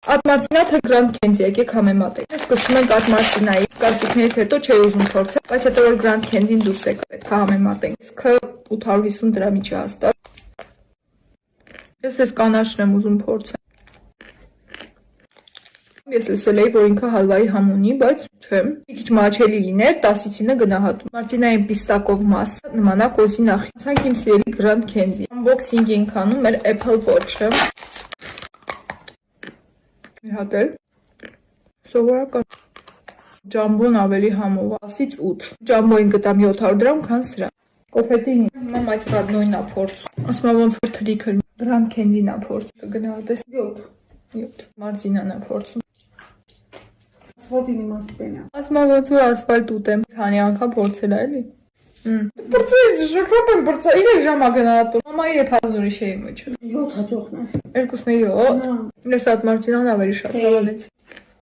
Այդ մարտինա թե Grand Candy եկեք համեմատենք։ Սկսում ենք այդ մարտինայի կարծիքներից հետո չէի ուզում փորձել, բայց հետո որ Grand Candy-ն դուրս եկավ, պետք է համեմատենք։ Իսկ 850 դրամի չի հաստատ։ Ես այս կանաչն եմ ուզում փորձել։ Ես լսել էի, որ ինքը հալվայի համ ունի, բայց չէ։ Մի քիչ մաչելի լիներ, 10-ից 9 գնահատում։ Մարտինային պիստակով մասը նմանա կոզի նախի։ Ասենք իմ սիրելի Grand Candy։ Unboxing ենք անում մեր Apple Watch-ը։ Մի հատ էլ սովորական ջամբոն ավելի համով 10-ից 8 ջամբոին գտամ 700 դրամ, քան սրա կոֆետի հիմա այս ռադնոյն ա փորձ ասում ոնց որ թրիքը Grand Candy-ն ա փորձ գնահատես 7 մարտինան ա փորձում ասֆալտին իմաստ պենա ասում ոնց որ ասֆալտ ուտեմ քանի անգամ փորձել ա էլի Բրծից շոկապ եմ բրծա 3 ժամ ա գնահատում մամայի եւ հազուրի չէի մոչ 7 հաջողն է երկուսն է 7 ես այդ մարտինան ավելի շատ հավանեց